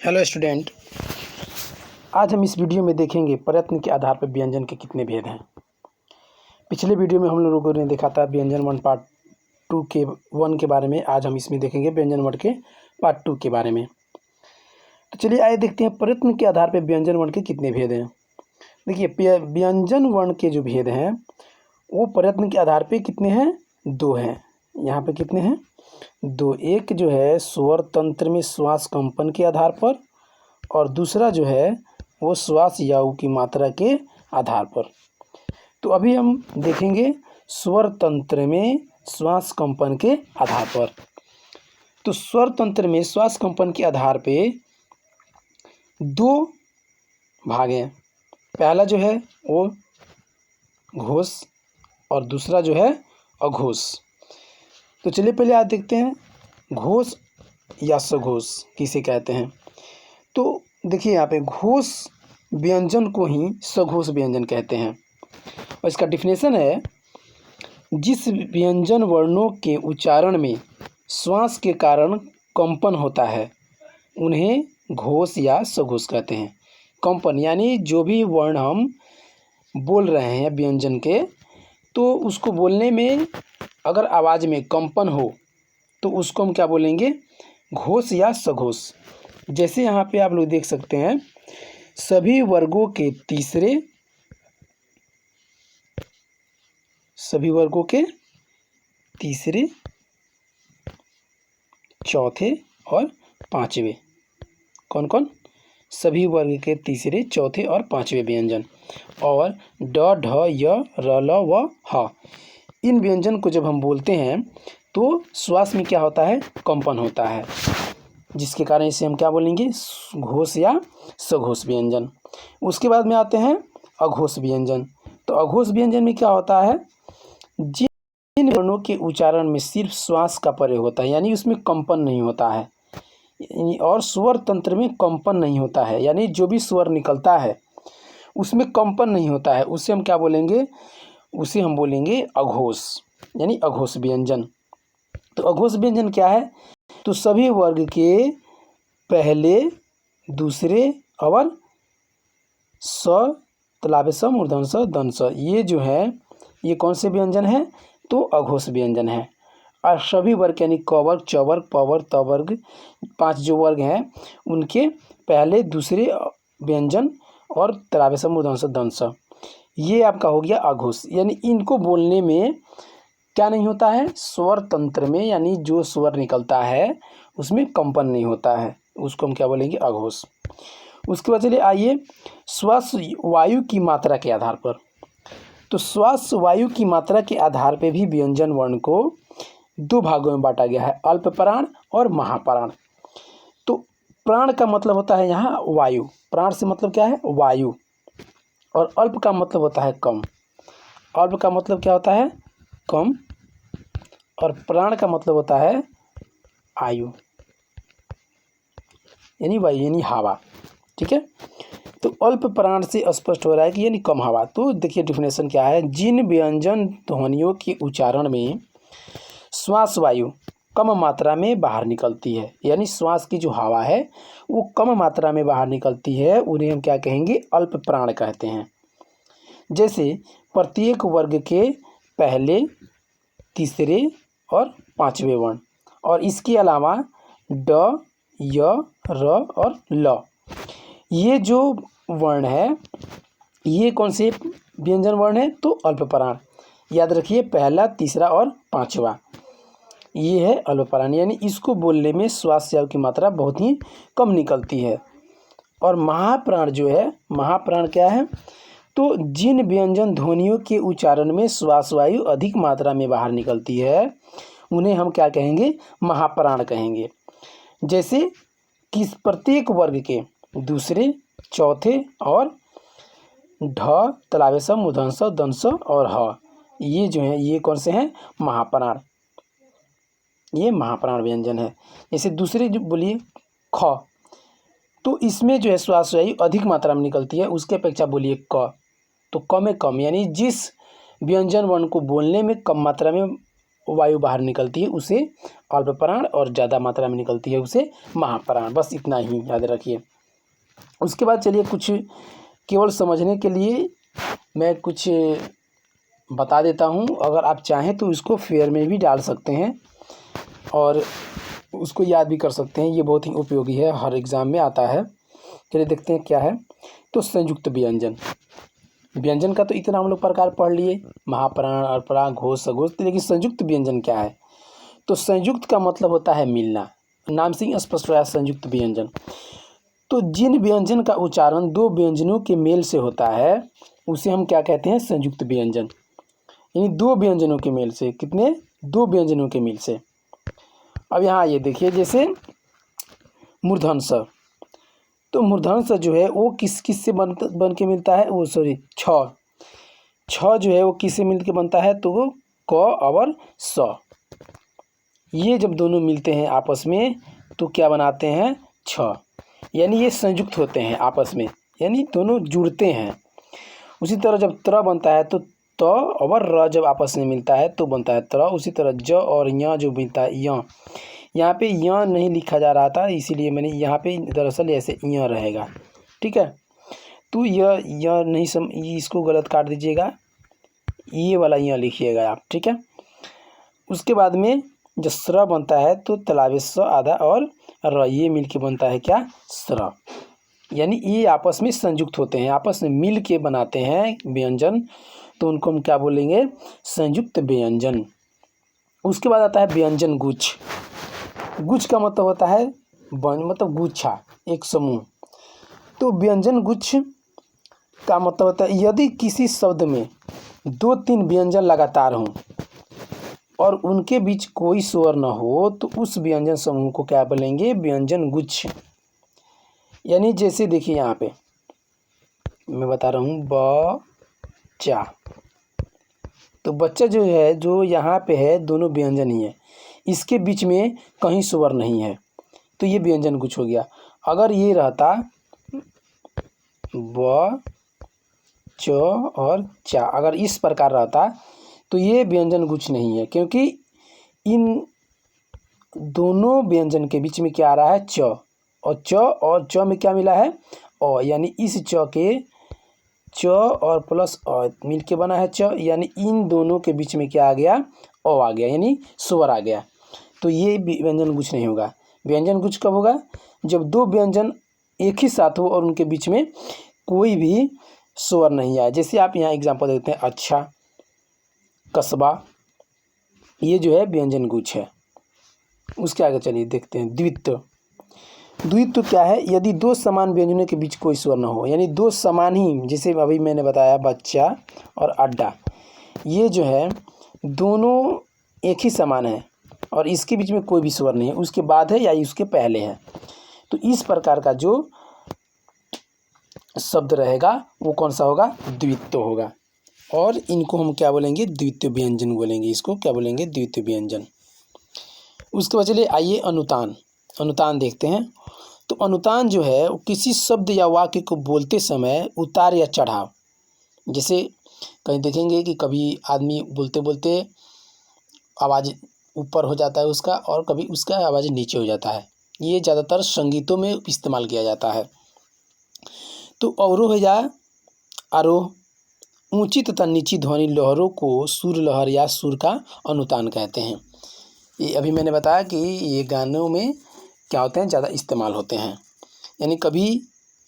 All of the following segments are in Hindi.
हेलो स्टूडेंट, आज हम इस वीडियो में देखेंगे प्रयत्न के आधार पर व्यंजन के कितने भेद हैं। पिछले वीडियो में हम लोगों ने देखा था व्यंजन वन पार्ट टू के वन के बारे में। आज हम इसमें देखेंगे व्यंजन वन के पार्ट टू के बारे में। तो चलिए आइए देखते हैं प्रयत्न के आधार पर व्यंजन वन के कितने भेद हैं। देखिए व्यंजन वन के जो भेद हैं वो प्रयत्न के आधार पर कितने हैं, दो हैं। यहाँ पे कितने हैं, दो। एक जो है स्वर तंत्र में श्वास कंपन के आधार पर, और दूसरा जो है वो श्वास यायु की मात्रा के आधार पर। तो अभी हम देखेंगे स्वर तंत्र में श्वास कंपन के आधार पर। तो स्वर तंत्र में श्वास कंपन के आधार पे दो भाग हैं। पहला जो है वो घोष और दूसरा जो है अघोष। तो चलिए पहले आज देखते हैं घोष या सघोष किसे कहते हैं। तो देखिए यहाँ पे घोष व्यंजन को ही सघोष व्यंजन कहते हैं, और इसका डिफिनेशन है जिस व्यंजन वर्णों के उच्चारण में श्वास के कारण कंपन होता है उन्हें घोष या सघोष कहते हैं। कंपन यानी जो भी वर्ण हम बोल रहे हैं व्यंजन के, तो उसको बोलने में अगर आवाज़ में कंपन हो तो उसको हम क्या बोलेंगे, घोष या सघोष। जैसे यहाँ पे आप लोग देख सकते हैं सभी वर्गों के तीसरे, चौथे और पांचवे। कौन कौन, सभी वर्ग के तीसरे, चौथे और पांचवे व्यंजन। और ड, ढ, य, र, ल, व, ह, इन व्यंजन को जब हम बोलते हैं तो श्वास में क्या होता है, कंपन होता है, जिसके कारण इसे हम क्या बोलेंगे, घोष या सघोष व्यंजन। उसके बाद में आते हैं अघोष व्यंजन। तो अघोष व्यंजन में क्या होता है, जिन वर्णों के उच्चारण में सिर्फ श्वास का प्रयोग होता है, यानी उसमें कंपन नहीं होता है, और स्वर तंत्र में कंपन नहीं होता है, यानी जो भी स्वर निकलता है उसमें कंपन नहीं होता है, उसे हम क्या बोलेंगे, उसे हम बोलेंगे अघोष, यानी अघोष व्यंजन। तो अघोष व्यंजन क्या है, तो सभी वर्ग के पहले, दूसरे और स, तलाबे स, मूर्धन स, दन स, ये जो है ये कौन से व्यंजन है, तो अघोष व्यंजन है। और सभी वर्ग यानी क वर्ग, च वर्ग, प वर्ग, त वर्ग, 5 जो वर्ग हैं उनके पहले, दूसरे व्यंजन और तलाबे स, मूर्धन स, दन स, ये आपका हो गया अघोष। यानी इनको बोलने में क्या नहीं होता है, स्वर तंत्र में यानी जो स्वर निकलता है उसमें कंपन नहीं होता है, उसको हम क्या बोलेंगे, अघोष। उसके बाद चलिए आइए श्वास वायु की मात्रा के आधार पर। तो श्वास वायु की मात्रा के आधार पर भी व्यंजन वर्ण को दो भागों में बांटा गया है, अल्प प्राण और महाप्राण। तो प्राण का मतलब होता है यहाँ वायु, प्राण से मतलब क्या है, वायु, और अल्प का मतलब होता है कम। अल्प का मतलब क्या होता है, कम, और प्राण का मतलब होता है आयु, यानी वायु यानी हवा। ठीक है, तो अल्प प्राण से स्पष्ट हो रहा है कि यानी कम हवा। तो देखिए डिफिनेशन क्या है, जिन व्यंजन ध्वनियों के उच्चारण में श्वास वायु कम मात्रा में बाहर निकलती है, यानी श्वास की जो हवा है वो कम मात्रा में बाहर निकलती है, उन्हें हम क्या कहेंगे, अल्प प्राण कहते हैं। जैसे प्रत्येक वर्ग के पहले, तीसरे और पांचवे वर्ण, और इसके अलावा ड, य, र और ल, ये जो वर्ण है ये कौन से व्यंजन वर्ण है, तो अल्प प्राण। याद रखिए पहला, तीसरा और पांचवा ये है अल्प प्राण, यानी इसको बोलने में श्वास यायु की मात्रा बहुत ही कम निकलती है। और महाप्राण जो है, महाप्राण क्या है, तो जिन व्यंजन ध्वनियों के उच्चारण में श्वास वायु अधिक मात्रा में बाहर निकलती है उन्हें हम क्या कहेंगे, महाप्राण कहेंगे। जैसे किस प्रत्येक वर्ग के दूसरे, चौथे और ढ, तलाबे स, मूर्धन स, दन स और ह, ये जो है ये कौन से हैं, महाप्राण, ये महाप्राण व्यंजन है। जैसे दूसरे जो बोलिए ख, तो इसमें जो है श्वास वायु अधिक मात्रा में निकलती है, उसके अपेक्षा बोलिए क, तो कम है कम, यानी जिस व्यंजन वर्ण को बोलने में कम मात्रा में वायु बाहर निकलती है उसे अल्प प्राण, और ज़्यादा मात्रा में निकलती है उसे महाप्राण। बस इतना ही याद रखिए। उसके बाद चलिए कुछ केवल समझने के लिए मैं कुछ बता देता हूँ। अगर आप चाहें तो इसको फेयर में भी डाल सकते हैं और उसको याद भी कर सकते हैं। ये बहुत ही उपयोगी है, हर एग्ज़ाम में आता है। चलिए देखते हैं क्या है। तो संयुक्त व्यंजन, व्यंजन का तो इतना हम लोग प्रकार पढ़ लिए, महाप्राण, अल्पप्राण, घोष, सघोष। लेकिन संयुक्त व्यंजन क्या है? तो संयुक्त का मतलब होता है मिलना, नाम से ही स्पष्ट हो रहा है संयुक्त व्यंजन। तो जिन व्यंजन का उच्चारण दो व्यंजनों के मेल से होता है उसे हम क्या कहते हैं? संयुक्त व्यंजन। यानी दो व्यंजनों के मेल से, कितने? दो व्यंजनों के मेल से। अब यहाँ ये देखिए, जैसे मूर्धन्य स, तो मूर्धन्य स जो है वो किस किस से बन के मिलता है? वो सॉरी छ जो है वो किससे मिल के बनता है? तो वो क और स, ये जब दोनों मिलते हैं आपस में तो क्या बनाते हैं? छ। यानी ये संयुक्त होते हैं आपस में, यानी दोनों जुड़ते हैं। उसी तरह जब त्र बनता है तो त और र जब आपस में मिलता है तो बनता है त्र। उसी तरह ज और य जो मिलता है य, यहाँ पे य नहीं लिखा जा रहा था इसीलिए मैंने यहाँ पे दरअसल ऐसे य रहेगा, ठीक है। तो य नहीं इसको गलत काट दीजिएगा, ये वाला य लिखिएगा आप, ठीक है। उसके बाद में जब स्र बनता है तो तलावे स आधा और र, ये मिल के बनता है क्या? स्र। यानी ये आपस में संयुक्त होते हैं, आपस में मिल के बनाते हैं व्यंजन, तो उनको हम क्या बोलेंगे? संयुक्त व्यंजन। उसके बाद आता है व्यंजन गुच्छ। गुच्छ का मतलब होता है मतलब गुच्छा, एक समूह। तो व्यंजन गुच्छ का मतलब होता है यदि किसी शब्द में दो तीन व्यंजन लगातार हों और उनके बीच कोई स्वर न हो तो उस व्यंजन समूह को क्या बोलेंगे? व्यंजन गुच्छ। यानी जैसे देखिए यहाँ पे मैं बता रहा हूँ बच्चा, तो बच्चा जो है जो यहाँ पे है दोनों व्यंजन ही है, इसके बीच में कहीं स्वर नहीं है तो ये व्यंजन गुच्छ हो गया। अगर ये रहता ब च और चा, अगर इस प्रकार रहता तो ये व्यंजन गुच्छ नहीं है, क्योंकि इन दोनों व्यंजन के बीच में क्या आ रहा है? च, और च में क्या मिला है? अ, यानी इस च के च और प्लस अ मिल के बना है च, यानी इन दोनों के बीच में क्या आ गया? अ आ गया, यानी स्वर आ गया। तो ये व्यंजन गुच्छ नहीं होगा। व्यंजन गुच्छ कब होगा? जब दो व्यंजन एक ही साथ हो और उनके बीच में कोई भी स्वर नहीं आए। जैसे आप यहाँ एग्जांपल देते हैं अच्छा, कस्बा, ये जो है व्यंजन गुच्छ है। उसके आगे चलिए देखते हैं द्वित्व। द्वित्व क्या है? यदि दो समान व्यंजनों के बीच कोई स्वर न हो, यानी दो समान ही, जैसे अभी मैंने बताया बच्चा और अड्डा, ये जो है दोनों एक ही समान है और इसके बीच में कोई भी स्वर नहीं है, उसके बाद है या उसके पहले है, तो इस प्रकार का जो शब्द रहेगा वो कौन सा होगा? द्वित्व होगा। और इनको हम क्या बोलेंगे? द्वित्व व्यंजन बोलेंगे। इसको क्या बोलेंगे? द्वित्व व्यंजन। उसके बाद चलिए आइए अनुतान। अनुतान देखते हैं। तो अनुतान जो है वो किसी शब्द या वाक्य को बोलते समय उतार या चढ़ाव, जैसे कहीं देखेंगे कि कभी आदमी बोलते बोलते आवाज़ ऊपर हो जाता है उसका, और कभी उसका आवाज़ नीचे हो जाता है। ये ज़्यादातर संगीतों में इस्तेमाल किया जाता है। तो अवरोह या आरोह, ऊंची तथा नीची ध्वनि लहरों को सुर लहर या सुर का अनुतान कहते हैं। ये अभी मैंने बताया कि ये गानों में क्या होते हैं? ज़्यादा इस्तेमाल होते हैं। यानी कभी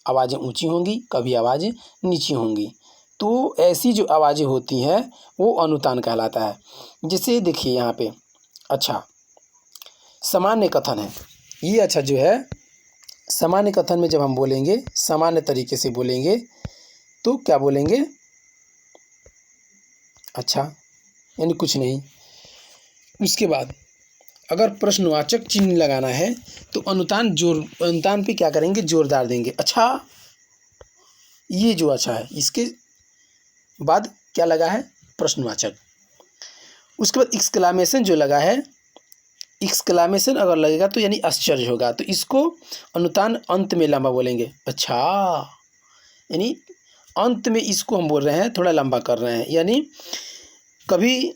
आवाज़ें ऊंची होंगी, कभी आवाज़ें नीची होंगी, तो ऐसी जो आवाज़ें होती हैं वो अनुतान कहलाता है। जैसे देखिए यहाँ पे अच्छा सामान्य कथन है। ये अच्छा जो है सामान्य कथन में जब हम बोलेंगे, सामान्य तरीके से बोलेंगे तो क्या बोलेंगे? अच्छा, यानी कुछ नहीं। उसके बाद अगर प्रश्नवाचक चिन्ह लगाना है तो अनुतान पे क्या करेंगे? जोरदार देंगे। अच्छा, ये जो अच्छा है इसके बाद क्या लगा है? प्रश्नवाचक। उसके बाद एक्सक्लामेशन जो लगा है, एक्सक्लामेशन अगर लगेगा तो यानी आश्चर्य होगा, तो इसको अनुतान अंत में लंबा बोलेंगे। अच्छा, यानी अंत में इसको हम बोल रहे हैं थोड़ा लंबा कर रहे हैं। यानी कभी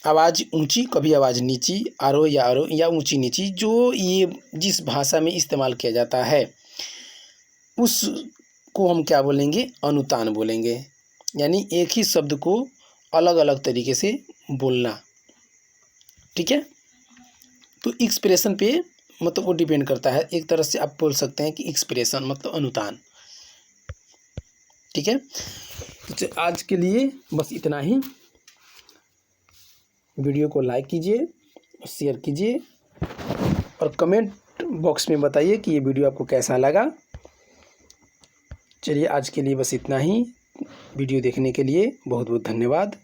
आवाज़ ऊंची, कभी आवाज़ नीची, आरोह या अवरोह या ऊंची नीची, जो ये जिस भाषा में इस्तेमाल किया जाता है उसको हम क्या बोलेंगे, अनुतान बोलेंगे। यानी एक ही शब्द को अलग अलग तरीके से बोलना। ठीक है, तो एक्सप्रेशन पे मतलब वो डिपेंड करता है। एक तरह से आप बोल सकते हैं कि एक्सप्रेशन मतलब अनुतान। ठीक है, तो आज के लिए बस इतना ही। वीडियो को लाइक कीजिए, शेयर कीजिए और कमेंट बॉक्स में बताइए कि ये वीडियो आपको कैसा लगा। चलिए आज के लिए बस इतना ही। वीडियो देखने के लिए बहुत बहुत धन्यवाद।